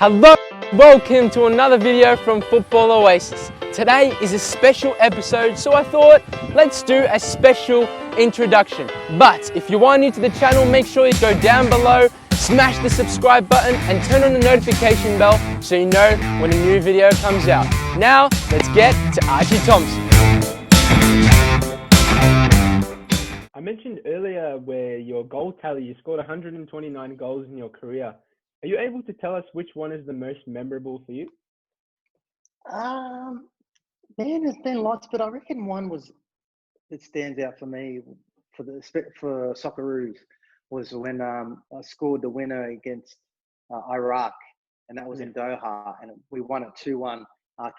Hello, welcome to another video from Football Oasis. Today is a special episode, so I thought let's do a special introduction. But if you are new to the channel, make sure you go down below, smash the subscribe button and turn on the notification bell so you know when a new video comes out. Now, let's get to Archie Thompson. I mentioned earlier where your goal tally, you scored 129 goals in your career. Are you able to tell us which one is the most memorable for you? Man, there's been lots, but I reckon one that stands out for me for Socceroos was when I scored the winner against Iraq, and that was in Doha, and we won it 2-1.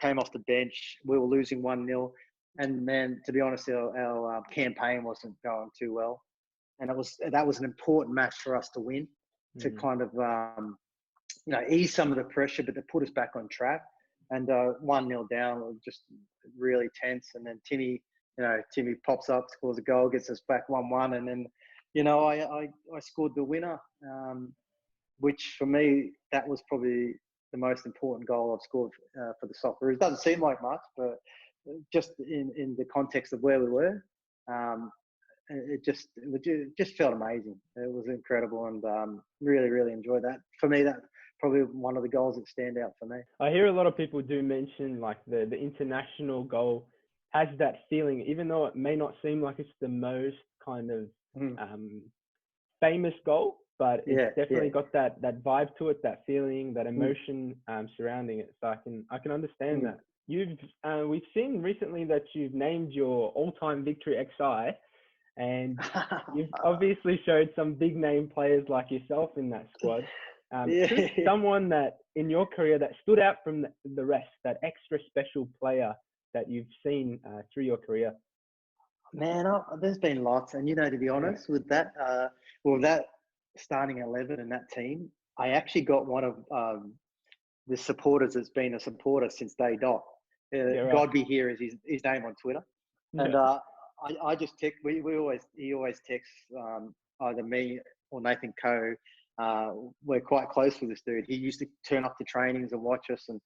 Came off the bench, we were losing 1-0, and man, to be honest, our campaign wasn't going too well, and that was an important match for us to win. To kind of ease some of the pressure, but to put us back on track. And 1-0 down was just really tense. And then Timmy pops up, scores a goal, gets us back 1-1. And then, I scored the winner, which for me, that was probably the most important goal I've scored for the Socceroos. It doesn't seem like much, but just in the context of where we were, it just felt amazing. It was incredible, and really, really enjoyed that. For me, that probably one of the goals that stand out for me. I hear a lot of people do mention like the international goal has that feeling, even though it may not seem like it's the most kind of famous goal, but it's definitely got that vibe to it, that feeling, that emotion surrounding it. So I can understand that. We've seen recently that you've named your all-time victory XI. And you've obviously showed some big name players like yourself in that squad. Who's someone that in your career that stood out from the rest, that extra special player that you've seen through your career? Man, there's been lots. And, to be honest, with that, that starting 11 and that team, I actually got one of the supporters that's been a supporter since day dot. God be here is his name on Twitter. And I just text. He always texts either me or Nathan Coe. We're quite close with this dude. He used to turn up to trainings and watch us, and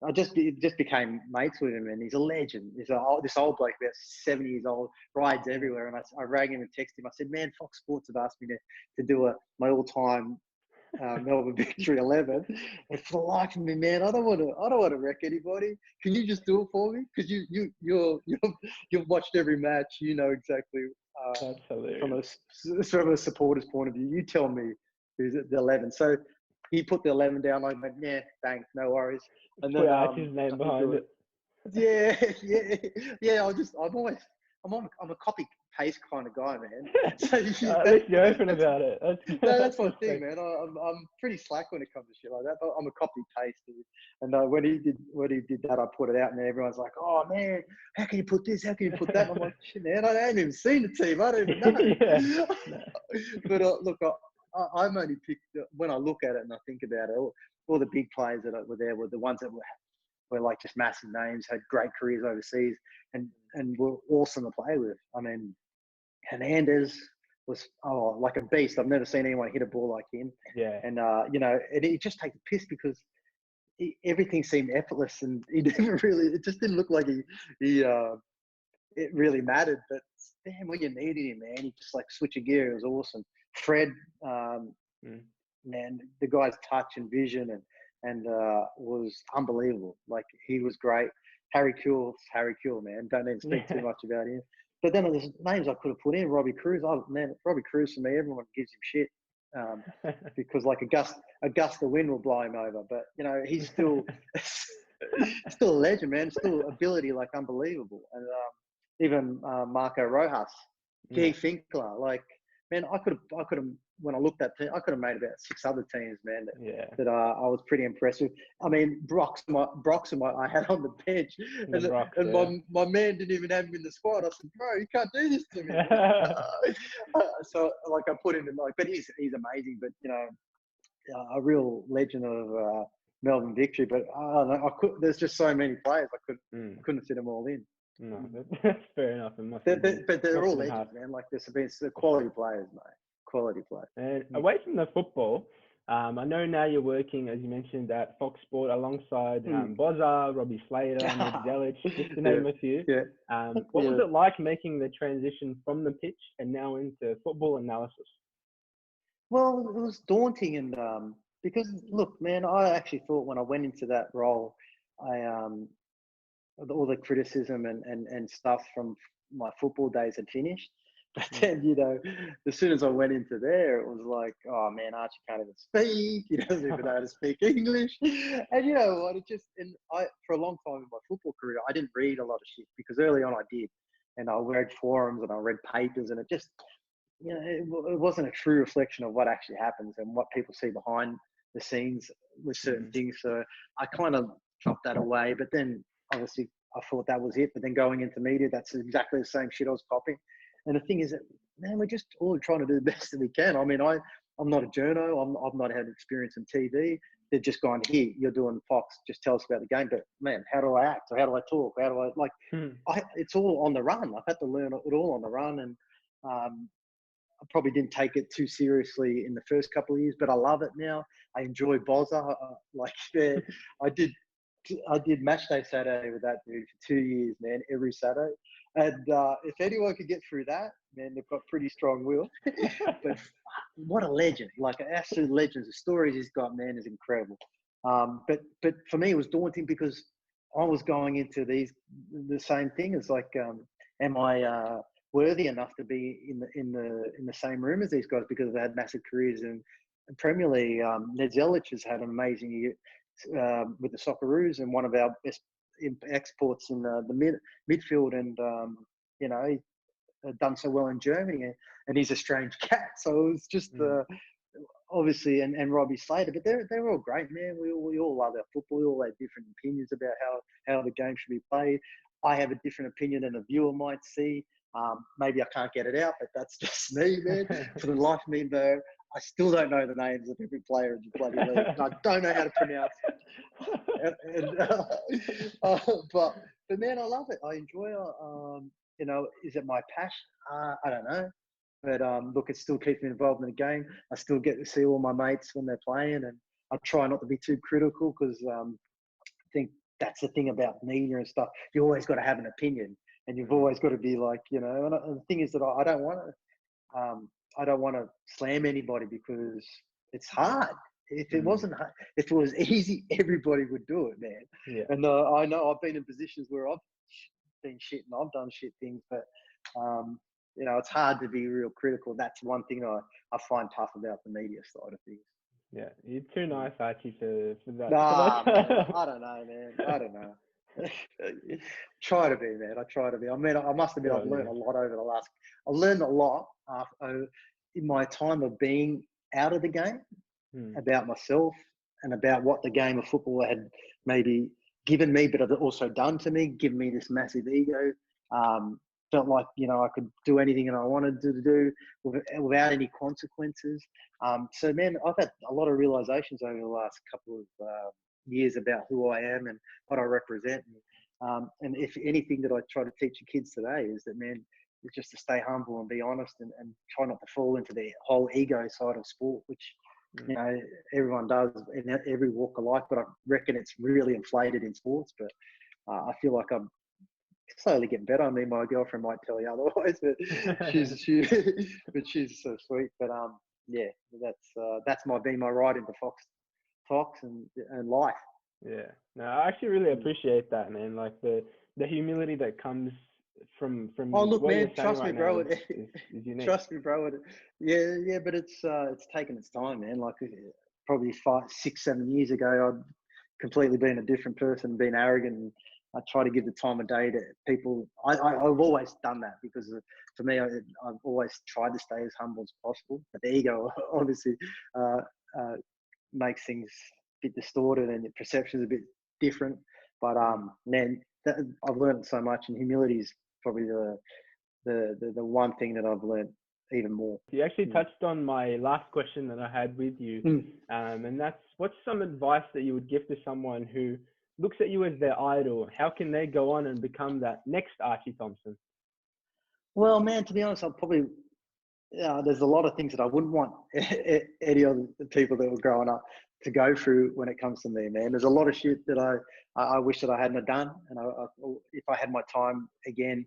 I just became mates with him. And he's a legend. He's this old bloke, about 70 years old, rides everywhere. And I rang him and texted him. I said, "Man, Fox Sports have asked me to do my all-time Melbourne Victory 11, and for the life of me, man, I don't want to wreck anybody. Can you just do it for me? Because you've watched every match, you know exactly. That's hilarious. From a supporter's point of view, you tell me who's at the 11." So he put the 11 down. I went, "Yeah, thanks, no worries." And then his name behind it. Yeah. I'm a copy paste kind of guy, man. So at least you're open about it. That's my thing, man. I'm pretty slack when it comes to shit like that. But I'm a copy paste, and when he did that, I put it out, and everyone's like, "Oh man, how can you put this? How can you put that?" And I'm like, "Shit, man, I haven't even seen the team. I don't even know." But look, I'm only picked when I look at it and I think about it. All the big players that were there were the ones that were like just massive names, had great careers overseas, and were awesome to play with. I mean, Hernandez was like a beast. I've never seen anyone hit a ball like him. Yeah. And and he just take the piss because everything seemed effortless, and he didn't really. It just didn't look like it really mattered. But damn, when you needed him, man, he just like switch a gear. It was awesome. Fred, man, the guy's touch and vision and was unbelievable. Like, he was great. Harry Kuehl, man. Don't need to speak too much about him. But then there's names I could have put in. Robbie Cruz. Robbie Cruz, for me, everyone gives him shit because like a gust of wind will blow him over. But he's still still a legend, man. Still ability like unbelievable. And even Marco Rojas, Guy Finkler, like, man, I could have. When I looked at team, I could have made about 6 other teams, man, that I was pretty impressed with. I mean, Broxham I had on the bench, and my man didn't even have him in the squad. I said, "Bro, you can't do this to me." So, like, I put him in, like, but he's amazing. But a real legend of Melbourne Victory. But I don't know, there's just so many players I couldn't fit them all in. No, that's fair enough. But they're all legends, man. Like, there's been quality players, mate. Quality play. And away from the football, I know now you're working, as you mentioned, at Fox Sport alongside Bozza, Robbie Slater, Ned Zelich, just to name a few. Yeah. What was it like making the transition from the pitch and now into football analysis? Well, it was daunting, and because look, man, I actually thought when I went into that role, I all the criticism and stuff from my football days had finished. But then, as soon as I went into there, it was like, oh man, Archie can't even speak. He doesn't even know how to speak English. And you know what? For a long time in my football career, I didn't read a lot of shit because early on I did. And I read forums and I read papers, and it just, it wasn't a true reflection of what actually happens and what people see behind the scenes with certain things. So I kind of dropped that away. But then obviously I thought that was it. But then going into media, that's exactly the same shit I was copying. And the thing is that, man, we're just all trying to do the best that we can. I mean, I'm not a journo. I've not had experience in TV. They've just gone, here, you're doing Fox, just tell us about the game. But man, how do I act? Or how do I talk? How do I, it's all on the run. I've had to learn it all on the run. And I probably didn't take it too seriously in the first couple of years, but I love it now. I enjoy Bozza. I did Match Day Saturday with that dude for 2 years, man, every Saturday. And if anyone could get through that, man, they've got pretty strong will. But what a legend, like an absolute legend. The stories he's got, man, is incredible. But for me, it was daunting because I was going into the same thing. It's like, am I worthy enough to be in the same room as these guys, because they had massive careers in Premier League. Ned Zelich has had an amazing year with the Socceroos, and one of our best exports in the midfield, and he done so well in Germany, and he's a strange cat. So it was just obviously, and Robbie Slater, but they're all great, man. We all love our football. We all have different opinions about how the game should be played. I have a different opinion than a viewer might see. Maybe I can't get it out, but that's just me, man. For the life of me, though, I still don't know the names of every player in the bloody league. I don't know how to pronounce it. But man, I love it. I enjoy it. Is it my passion? I don't know. But look, it still keeps me involved in the game. I still get to see all my mates when they're playing, and I try not to be too critical, because I think that's the thing about media and stuff. You always got to have an opinion, and you've always got to be like, and the thing is that I don't want to slam anybody, because it's hard. If it wasn't hard, if it was easy, everybody would do it, man. Yeah. And I know I've been in positions where I've been shit and I've done shit things, but it's hard to be real critical. That's one thing I find tough about the media side of things. Yeah, you're too nice, Archie, for that. Nah, man, I don't know, man. I don't know. Try to be, man. I try to be. I mean, I must admit, I've learned a lot over the last. I learned a lot in my time of being out of the game about myself and about what the game of football had maybe given me, but had also done to me, given me this massive ego. Felt like, I could do anything that I wanted to do without any consequences. So, man, I've had a lot of realizations over the last couple of years about who I am and what I represent. And if anything that I try to teach the kids today is that, man, it's just to stay humble and be honest, and try not to fall into the whole ego side of sport, which, everyone does in every walk of life, but I reckon it's really inflated in sports. But I feel like I'm slowly getting better. I mean, my girlfriend might tell you otherwise, but she's so sweet. But that's my ride into Fox and life. Yeah, no, I actually really appreciate that, man. Like the humility that comes from. Oh, look, man, trust me, right bro. is unique. Trust me, bro. Yeah, but it's taken its time, man. Like probably 5, 6, 7 years ago, I'd completely been a different person, been arrogant. And I try to give the time of day to people. I've always done that, because for me, I've always tried to stay as humble as possible. But the ego obviously makes things a bit distorted, and your perception is a bit different. But man, I've learned so much, and humility is probably the one thing that I've learned even more. You actually touched on my last question that I had with you, and that's, what's some advice that you would give to someone who looks at you as their idol? How can they go on and become that next Archie Thompson? Well, man, to be honest, I'll probably, there's a lot of things that I wouldn't want any of the people that were growing up to go through when it comes to me, man. There's a lot of shit that I wish that I hadn't have done. And if I had my time again,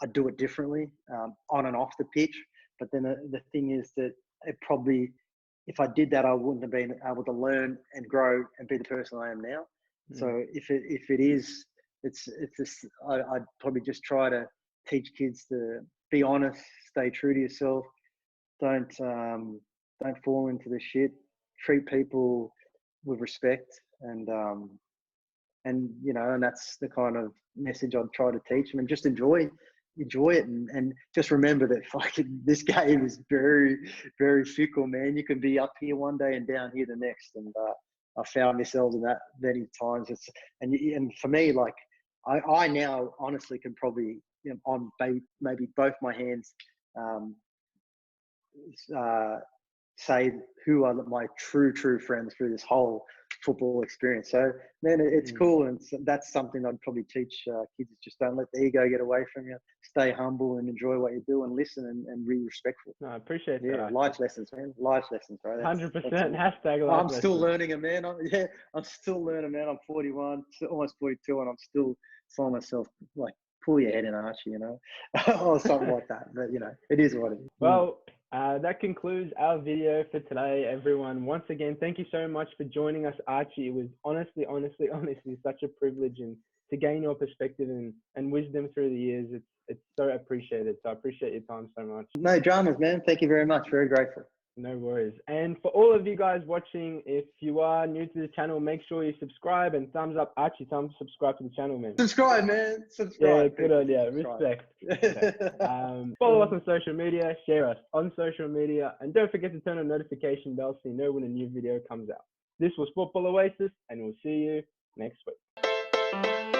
I'd do it differently, on and off the pitch. But then the thing is that it probably, if I did that, I wouldn't have been able to learn and grow and be the person I am now. So if it is, it's just, I'd probably just try to teach kids to be honest, stay true to yourself. Don't fall into the shit. Treat people with respect, and you know, and that's the kind of message I'd try to teach them. And just enjoy it, and just remember that fucking this game is very, very fickle, man. You can be up here one day and down here the next, and I found myself in that many times. And for me, like I now honestly can probably, you know, on maybe both my hands, say who are my true friends through this whole football experience. So man, it's cool, and that's something I'd probably teach kids. Just don't let the ego get away from you. Stay humble and enjoy what you do, and listen and be respectful. No, I appreciate that. Yeah, life lessons, man. Life lessons, right? 100%. Hashtag life I'm still lessons. learning it, man. I'm still learning, man. I'm 41, almost 42, and I'm still finding myself like, pull your head in, Archie, you know, or something like that. But you know, it is what it is. Well, that concludes our video for today, everyone. Once again, thank you so much for joining us, Archie. It was honestly such a privilege, and to gain your perspective and wisdom through the years, it's so appreciated. So I appreciate your time so much. No dramas, man. Thank you very much. Very grateful. No worries. And for all of you guys watching, if you are new to the channel, make sure you subscribe and thumbs up. Archie, subscribe to the channel, man. Subscribe, man. Subscribe. Yeah, good idea. Respect. Okay. Follow us on social media, share us on social media, and don't forget to turn on notification bell so you know when a new video comes out. This was Football Oasis, and we'll see you next week.